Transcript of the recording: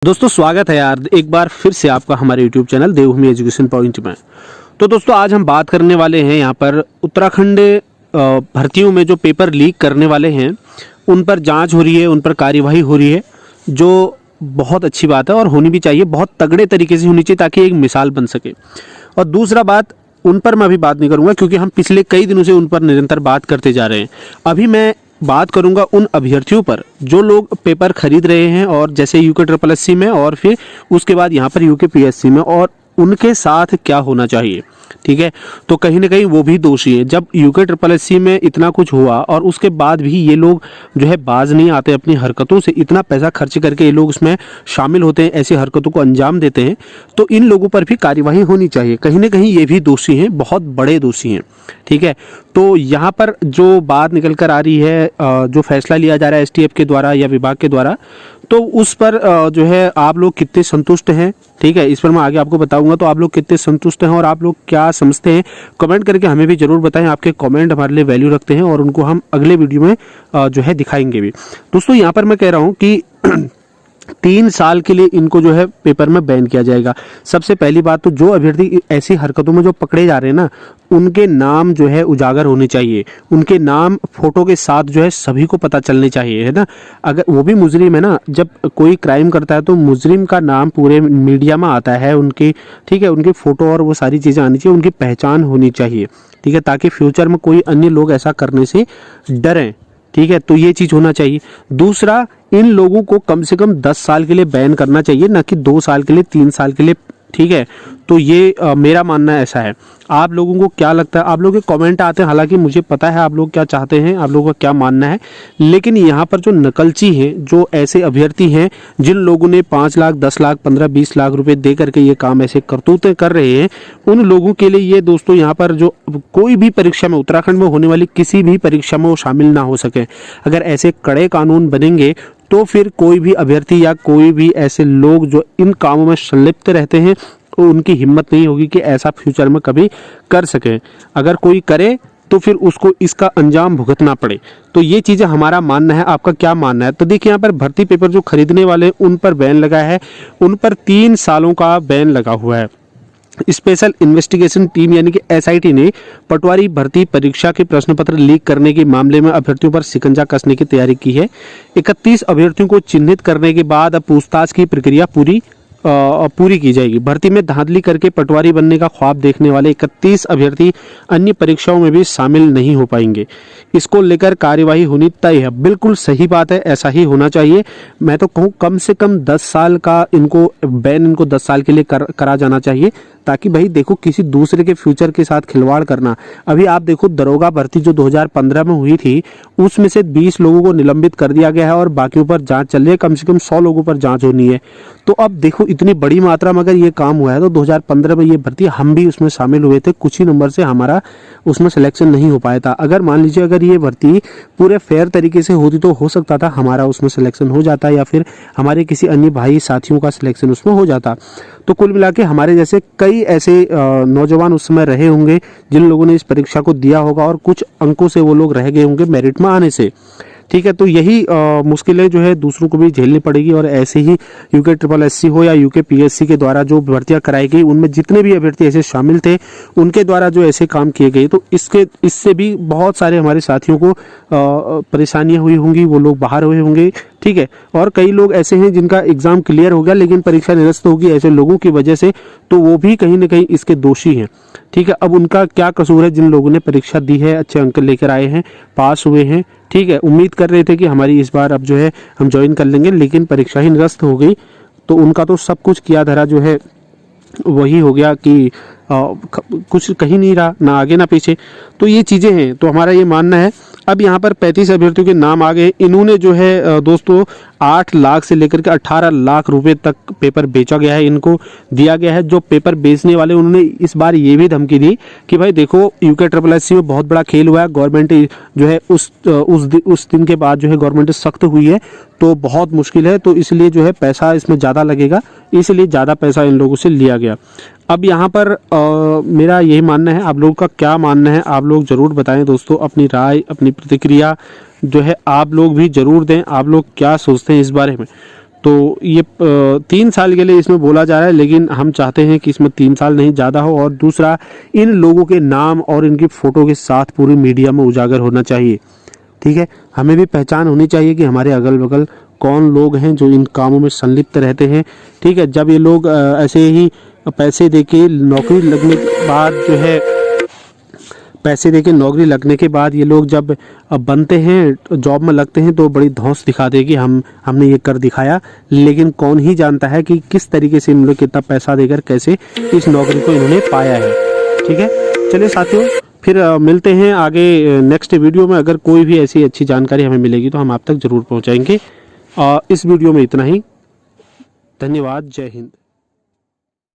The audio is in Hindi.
दोस्तों स्वागत है यार एक बार फिर से आपका हमारे YouTube चैनल देवभूमि एजुकेशन पॉइंट में। तो दोस्तों आज हम बात करने वाले हैं यहाँ पर उत्तराखंड भर्तियों में जो पेपर लीक करने वाले हैं उन पर जांच हो रही है, उन पर कार्यवाही हो रही है, जो बहुत अच्छी बात है और होनी भी चाहिए, बहुत तगड़े तरीके से होनी चाहिए ताकि एक मिसाल बन सके। और दूसरा बात, उन पर मैं अभी बात नहीं करूँगा क्योंकि हम पिछले कई दिनों से उन पर निरंतर बात करते जा रहे हैं। अभी मैं बात करूंगा उन अभ्यर्थियों पर जो लोग पेपर खरीद रहे हैं और जैसे यूके SSC में और फिर उसके बाद यहाँ पर यूके PSC में, और उनके साथ क्या होना चाहिए। ठीक है, तो कहीं ना कहीं वो भी दोषी है। जब यूके SSC में इतना कुछ हुआ और उसके बाद भी ये लोग जो है बाज नहीं आते अपनी हरकतों से, इतना पैसा खर्च करके ये लोग उसमें शामिल होते हैं, ऐसी हरकतों को अंजाम देते हैं, तो इन लोगों पर भी कार्यवाही होनी चाहिए। कहीं ना कहीं ये भी दोषी हैं, बहुत बड़े दोषी हैं। ठीक है, तो यहाँ पर जो बात निकल कर आ रही है, जो फैसला लिया जा रहा है STF के द्वारा या विभाग के द्वारा, तो उस पर जो है आप लोग कितने संतुष्ट हैं। ठीक है, इस पर मैं आगे आपको बताऊंगा। तो आप लोग कितने संतुष्ट हैं और आप लोग क्या समझते हैं, कमेंट करके हमें भी जरूर बताएं। आपके कमेंट हमारे लिए वैल्यू रखते हैं और उनको हम अगले वीडियो में जो है दिखाएंगे भी। दोस्तों यहाँ पर मैं कह रहा हूँ कि 3 साल के लिए इनको जो है पेपर में बैन किया जाएगा। सबसे पहली बात तो जो अभ्यर्थी ऐसी हरकतों में जो पकड़े जा रहे हैं ना, उनके नाम जो है उजागर होने चाहिए, उनके नाम फोटो के साथ जो है सभी को पता चलने चाहिए, है ना। अगर वो भी मुजरिम है ना, जब कोई क्राइम करता है तो मुजरिम का नाम पूरे मीडिया में आता है, उनकी ठीक है, उनकी फोटो और वो सारी चीज़ें आनी चाहिए, उनकी पहचान होनी चाहिए। ठीक है, ताकि फ्यूचर में कोई अन्य लोग ऐसा करने से डरें। ठीक है, तो ये चीज़ होना चाहिए। दूसरा, इन लोगों को कम से कम 10 साल के लिए बैन करना चाहिए, ना कि 2 साल के लिए, 3 साल के लिए। ठीक है, तो ये मेरा मानना ऐसा है। आप लोगों को क्या लगता है, आप लोगों के कमेंट आते हैं, हालांकि मुझे पता है आप लोग क्या चाहते हैं, आप लोगों का क्या मानना है, लेकिन यहाँ पर जो नकलची हैं, जो ऐसे अभ्यर्थी हैं जिन लोगों ने 5 लाख 10 लाख 15-20 लाख रुपए दे करके ये काम ऐसे करतूतें कर रहे हैं, उन लोगों के लिए ये दोस्तों यहाँ पर जो कोई भी परीक्षा में, उत्तराखंड में होने वाली किसी भी परीक्षा में वो शामिल ना हो सके। अगर ऐसे कड़े कानून बनेंगे तो फिर कोई भी अभ्यर्थी या कोई भी ऐसे लोग जो इन कामों में संलिप्त रहते हैं, तो उनकी हिम्मत नहीं होगी कि ऐसा फ्यूचर में कभी कर सके। अगर कोई करे तो फिर उसको इसका अंजाम भुगतना पड़े। तो ये चीज़ें हमारा मानना है। आपका क्या मानना है? तो देखिए, यहाँ पर भर्ती पेपर जो खरीदने वाले उन पर बैन लगा है, उन पर 3 सालों का बैन लगा हुआ है। स्पेशल इन्वेस्टिगेशन टीम यानी कि SIT ने पटवारी भर्ती परीक्षा के प्रश्न पत्र लीक करने के मामले में अभ्यर्थियों पर शिकंजा कसने की तैयारी की है। 31 अभ्यर्थियों को चिन्हित करने के बाद अब पूछताछ की प्रक्रिया पूरी की जाएगी। भर्ती में धांधली करके पटवारी बनने का ख्वाब देखने वाले 31 अभ्यर्थी अन्य परीक्षाओं में भी शामिल नहीं हो पाएंगे। इसको लेकर कार्यवाही होनी तय है। बिल्कुल सही बात है, ऐसा ही होना चाहिए। मैं तो कहूँ कम से कम 10 साल का इनको बैन, इनको 10 साल के लिए करा जाना चाहिए, ताकि भाई देखो किसी दूसरे के फ्यूचर के साथ खिलवाड़ करना। अभी आप देखो, दरोगा भर्ती जो 2015 में हुई थी, उसमें से 20 लोगों को निलंबित कर दिया गया है और बाकियों पर जांच चल रही है। कम से कम 100 लोगों पर जांच होनी है। तो अब देखो, इतनी बड़ी मात्रा में अगर ये काम हुआ है तो 2015 में ये भर्ती हम भी उसमें शामिल हुए थे, कुछ ही नंबर से हमारा उसमें सिलेक्शन नहीं हो पाया था। अगर मान लीजिए अगर ये भर्ती पूरे फेयर तरीके से होती तो हो सकता था हमारा उसमें सिलेक्शन हो जाता, या फिर हमारे किसी अन्य भाई साथियों का सिलेक्शन उसमें हो जाता। तो कुल मिला के हमारे जैसे कई ऐसे नौजवान उस समय रहे होंगे जिन लोगों ने इस परीक्षा को दिया होगा और कुछ अंकों से वो लोग रह गए होंगे मेरिट में आने से। ठीक है, तो यही मुश्किलें जो है दूसरों को भी झेलनी पड़ेगी। और ऐसे ही यूके SSC हो या यूके PSC के द्वारा जो भर्तियां कराई गई, उनमें जितने भी अभ्यर्थी ऐसे शामिल थे, उनके द्वारा जो ऐसे काम किए गए, तो इससे भी बहुत सारे हमारे साथियों को परेशानियां हुई होंगी, वो लोग बाहर हुए होंगे। ठीक है, और कई लोग ऐसे हैं जिनका एग्जाम क्लियर हो गया लेकिन परीक्षा निरस्त होगी ऐसे लोगों की वजह से, तो वो भी कहीं ना कहीं इसके दोषी हैं। ठीक है, अब उनका क्या कसूर है? जिन लोगों ने परीक्षा दी है, अच्छे अंक लेकर आए हैं, पास हुए हैं, ठीक है, उम्मीद कर रहे थे कि हमारी इस बार अब जो है हम ज्वाइन कर लेंगे, लेकिन परीक्षा ही निरस्त हो गई, तो उनका तो सब कुछ किया धरा जो है वही हो गया कि कुछ कहीं नहीं रहा, ना आगे ना पीछे। तो ये चीज़ें हैं, तो हमारा ये मानना है। अब यहाँ पर 35 अभ्यर्थियों के नाम आ गए। इन्होंने जो है दोस्तों 8 लाख से लेकर के 18 लाख रुपए तक पेपर बेचा गया है, इनको दिया गया है। जो पेपर बेचने वाले, उन्होंने इस बार ये भी धमकी दी कि भाई देखो, यूके SSC में बहुत बड़ा खेल हुआ है, गवर्नमेंट जो है उस दिन के बाद जो है गवर्नमेंट सख्त हुई है, तो बहुत मुश्किल है, तो इसलिए जो है पैसा इसमें ज़्यादा लगेगा, इसलिए ज़्यादा पैसा इन लोगों से लिया गया। अब यहाँ पर मेरा यही मानना है। आप लोगों का क्या मानना है, आप लोग ज़रूर बताएं दोस्तों। अपनी राय, अपनी प्रतिक्रिया जो है आप लोग भी ज़रूर दें। आप लोग क्या सोचते हैं इस बारे में। तो ये 3 साल के लिए इसमें बोला जा रहा है, लेकिन हम चाहते हैं कि इसमें 3 साल नहीं ज़्यादा हो। और दूसरा, इन लोगों के नाम और इनकी फ़ोटो के साथ पूरी मीडिया में उजागर होना चाहिए। ठीक है, हमें भी पहचान होनी चाहिए कि हमारे अगल बगल कौन लोग हैं जो इन कामों में संलिप्त रहते हैं। ठीक है, जब ये लोग ऐसे ही पैसे देके नौकरी लगने के बाद जो है, पैसे देके नौकरी लगने के बाद ये लोग जब बनते हैं, जॉब में लगते हैं, तो बड़ी धौंस दिखाते हैं कि हमने ये कर दिखाया। लेकिन कौन ही जानता है कि किस तरीके से इन लोग कितना पैसा देकर कैसे इस नौकरी को इन्होंने पाया है। ठीक है, चलिए साथियों, फिर मिलते हैं आगे नेक्स्ट वीडियो में। अगर कोई भी ऐसी अच्छी जानकारी हमें मिलेगी तो हम आप तक ज़रूर पहुँचाएंगे। इस वीडियो में इतना ही। धन्यवाद। जय हिंद।